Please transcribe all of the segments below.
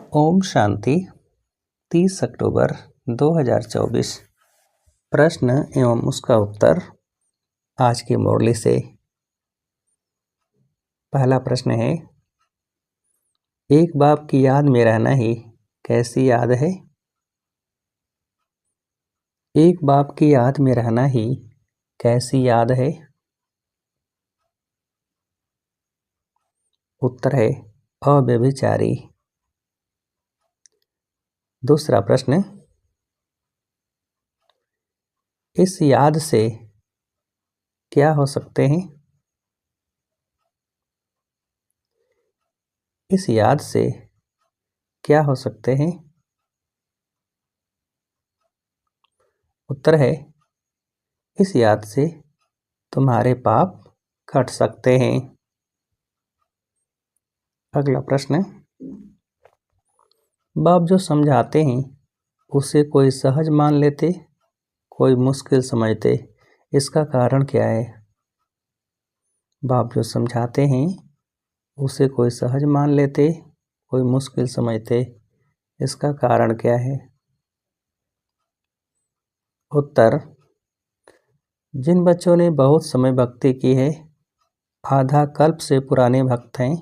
ओम शांति। 30 अक्टूबर 2024। प्रश्न एवं उसका उत्तर आज की मुरली से। पहला प्रश्न है, एक बाप की याद में रहना ही कैसी याद है? एक बाप की याद में रहना ही कैसी याद है? उत्तर है अव्यभिचारी। दूसरा प्रश्न, इस याद से क्या हो सकते हैं? इस याद से क्या हो सकते हैं? उत्तर है इस याद से तुम्हारे पाप कट सकते हैं। अगला प्रश्न, बाप जो समझाते हैं उसे कोई सहज मान लेते, कोई मुश्किल समझते, इसका कारण क्या है? बाप जो समझाते हैं उसे कोई सहज मान लेते, कोई मुश्किल समझते, इसका कारण क्या है? उत्तर, जिन बच्चों ने बहुत समय भक्ति की है, आधा कल्प से पुराने भक्त हैं,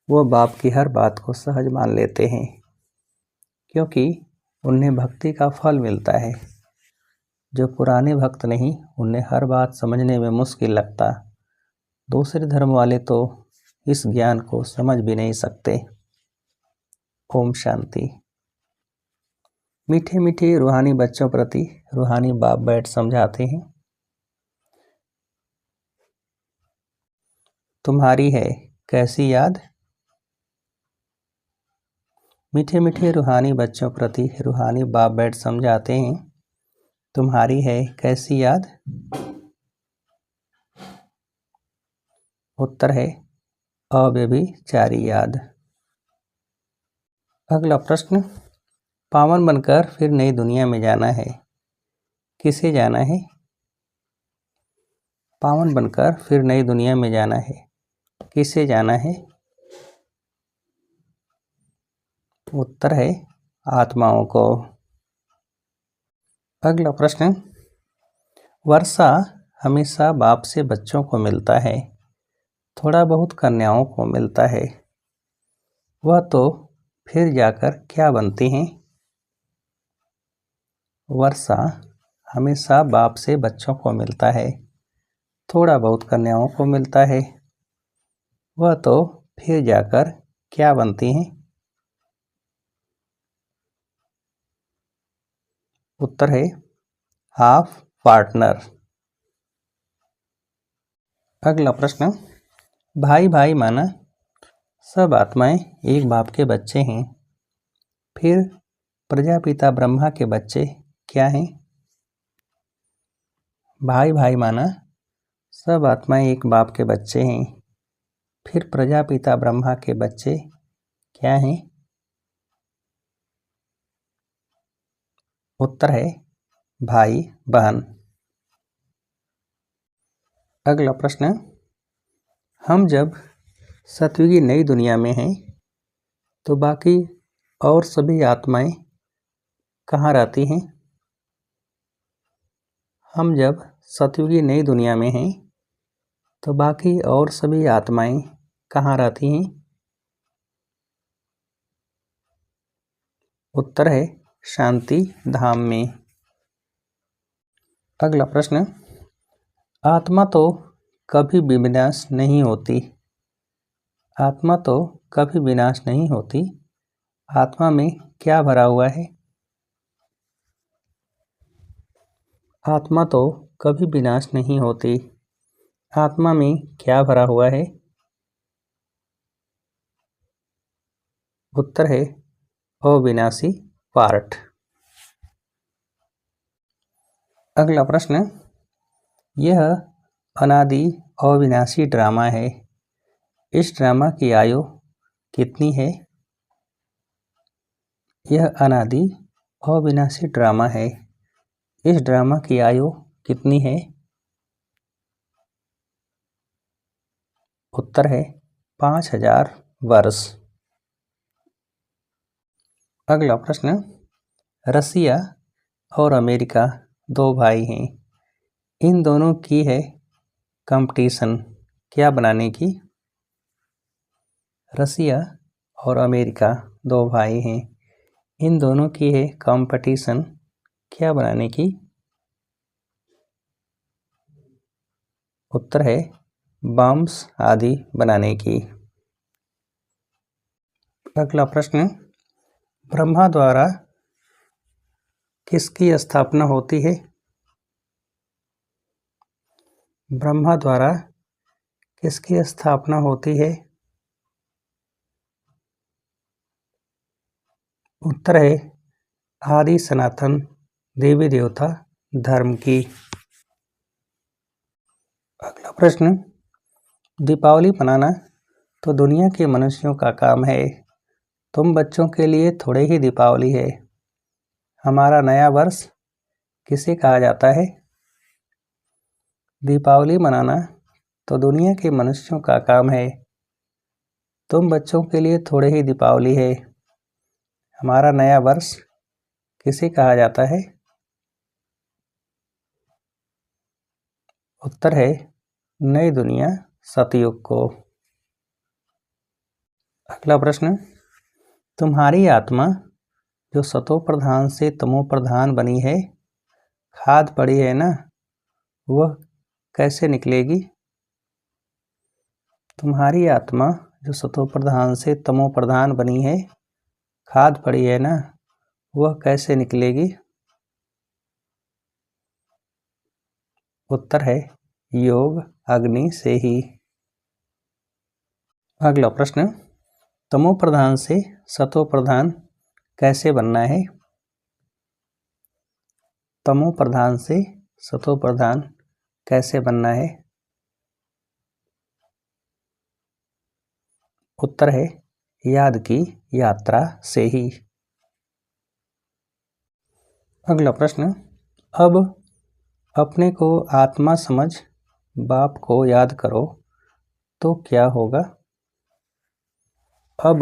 वो बाप की हर बात को सहज मान लेते हैं, क्योंकि उन्हें भक्ति का फल मिलता है। जो पुराने भक्त नहीं, उन्हें हर बात समझने में मुश्किल लगता। दूसरे धर्म वाले तो इस ज्ञान को समझ भी नहीं सकते। ओम शांति। मीठे मीठे रूहानी बच्चों प्रति रूहानी बाप बैठ समझाते हैं, तुम्हारी है कैसी याद? मीठे मीठे रूहानी बच्चों प्रति रूहानी बाप बैठ समझाते हैं, तुम्हारी है कैसी याद? उत्तर है अव्यभिचारी याद। अगला प्रश्न, पावन बनकर फिर नई दुनिया में जाना है, किसे जाना है? पावन बनकर फिर नई दुनिया में जाना है, किसे जाना है? उत्तर है आत्माओं को। अगला प्रश्न, वर्षा हमेशा बाप से बच्चों को मिलता है, थोड़ा बहुत कन्याओं को मिलता है, वह तो फिर जाकर क्या बनती हैं? वर्षा हमेशा बाप से बच्चों को मिलता है, थोड़ा बहुत कन्याओं को मिलता है, वह तो फिर जाकर क्या बनती हैं? उत्तर है हाफ पार्टनर। अगला प्रश्न, भाई भाई माना सब आत्माएं एक बाप के बच्चे हैं, फिर प्रजापिता ब्रह्मा के बच्चे क्या हैं? भाई भाई माना सब आत्माएं एक बाप के बच्चे हैं, फिर प्रजापिता ब्रह्मा के बच्चे क्या हैं? उत्तर है भाई बहन। अगला प्रश्न, हम जब सतयुगी नई दुनिया में हैं तो बाकी और सभी आत्माएं कहाँ रहती हैं? हम जब सतयुगी नई दुनिया में हैं तो बाकी और सभी आत्माएं कहाँ रहती हैं? उत्तर है शांति धाम में। अगला प्रश्न, आत्मा तो कभी भी विनाश नहीं होती, आत्मा तो कभी विनाश नहीं होती, आत्मा में क्या भरा हुआ है? आत्मा तो कभी विनाश नहीं होती, आत्मा में क्या भरा हुआ है? उत्तर है अविनाशी पार्ट। अगला प्रश्न, यह अनादि अविनाशी ड्रामा है, इस ड्रामा की आयु कितनी है? यह अनादि अविनाशी ड्रामा है, इस ड्रामा की आयु कितनी है? उत्तर है 5000 वर्ष। अगला प्रश्न, रसिया और अमेरिका दो भाई हैं, इन दोनों की है कंपटीशन क्या बनाने की? रसिया और अमेरिका दो भाई हैं, इन दोनों की है कंपटीशन क्या बनाने की? उत्तर है बम्स आदि बनाने की। अगला प्रश्न, ब्रह्मा द्वारा किसकी स्थापना होती है? ब्रह्मा द्वारा किसकी स्थापना होती है? उत्तर है आदि सनातन देवी देवता धर्म की। अगला प्रश्न, दीपावली मनाना तो दुनिया के मनुष्यों का काम है, तुम बच्चों के लिए थोड़े ही दीपावली है, हमारा नया वर्ष किसे कहा जाता है? दीपावली मनाना तो दुनिया के मनुष्यों का काम है, तुम बच्चों के लिए थोड़े ही दीपावली है, हमारा नया वर्ष किसे कहा जाता है? उत्तर है नई दुनिया सतयुग को। अगला प्रश्न, तुम्हारी आत्मा जो सतो प्रधान से तमो प्रधान बनी है, खाद पड़ी है ना, वह कैसे निकलेगी? तुम्हारी आत्मा जो सतो प्रधान से तमो प्रधान बनी है, खाद पड़ी है ना, वह कैसे निकलेगी? उत्तर है योग अग्नि से ही। अगला प्रश्न, तमो प्रधान से सतो प्रधान कैसे बनना है? तमो प्रधान से सतो प्रधान कैसे बनना है? उत्तर है याद की यात्रा से ही। अगला प्रश्न, अब अपने को आत्मा समझ बाप को याद करो तो क्या होगा? अब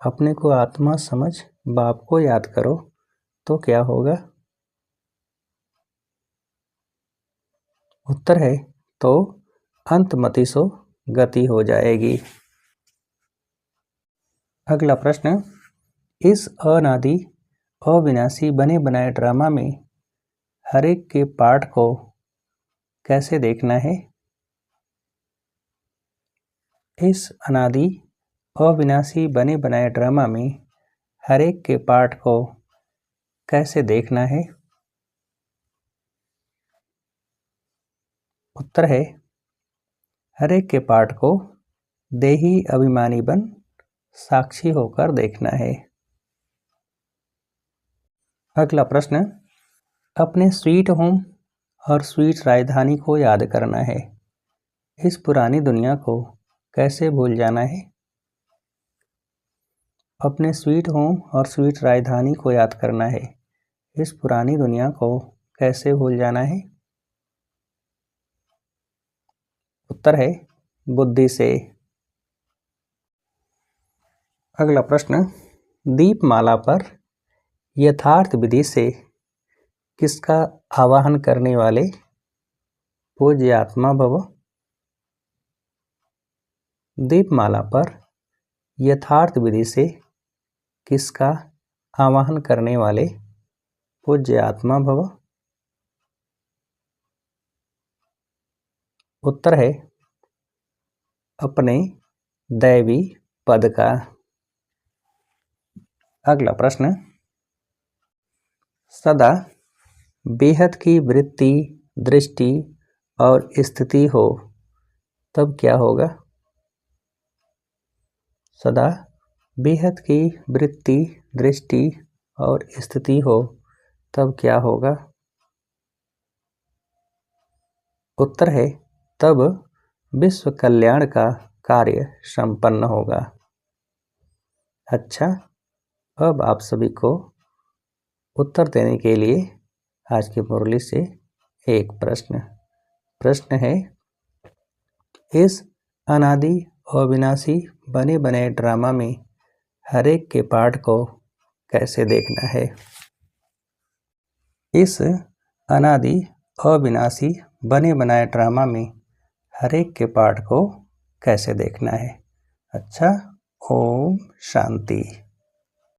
अपने को आत्मा समझ बाप को याद करो तो क्या होगा? उत्तर है तो अंतमतिसो गति हो जाएगी। अगला प्रश्न, इस अनादि अविनाशी बने बनाए ड्रामा में हर एक के पार्ट को कैसे देखना है? इस अनादि अविनाशी बने बनाए ड्रामा में हर एक के पार्ट को कैसे देखना है? उत्तर है हर एक के पार्ट को देही अभिमानी बन साक्षी होकर देखना है। अगला प्रश्न, अपने स्वीट होम और स्वीट राजधानी को याद करना है, इस पुरानी दुनिया को कैसे भूल जाना है? अपने स्वीट होम और स्वीट राजधानी को याद करना है, इस पुरानी दुनिया को कैसे भूल जाना है? उत्तर है बुद्धि से। अगला प्रश्न, दीपमाला पर यथार्थ विधि से किसका आवाहन करने वाले पूज्य आत्मा भव? दीपमाला पर यथार्थ विधि से किसका आवाहन करने वाले पूज्य आत्मा भव? उत्तर है अपने दैवी पद का। अगला प्रश्न, सदा बेहद की वृत्ति दृष्टि और स्थिति हो तब क्या होगा? सदा बेहद की वृत्ति दृष्टि और स्थिति हो तब क्या होगा? उत्तर है तब विश्व कल्याण का कार्य संपन्न होगा। अच्छा, अब आप सभी को उत्तर देने के लिए आज की मुरली से एक प्रश्न है, इस अनादि अविनाशी बने बने ड्रामा में हर एक के पार्ट को कैसे देखना है। इस अनादि अविनाशी बने बनाए ड्रामा में हर एक के पार्ट को कैसे देखना है। अच्छा, ओम शांति।